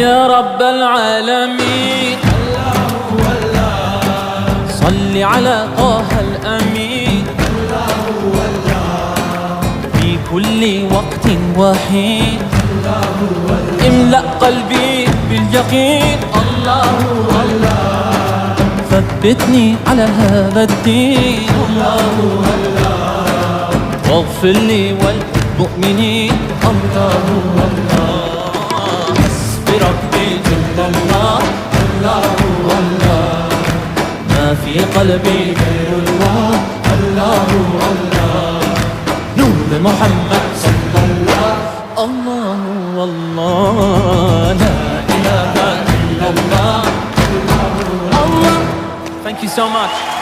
يا رب العالمين. صل على طه الأمين في كل وقت وحين. املأ قلبي باليقين. الله الله ثبتني على هذا الدين. الله الله واغفر لي والمؤمنين. الله الله حسبي ربي جل الله. الله الله ما في قلبي غير الله. الله الله نور محمد صلى الله. الله الله لا إله إلا الله. الله. Thank you so much.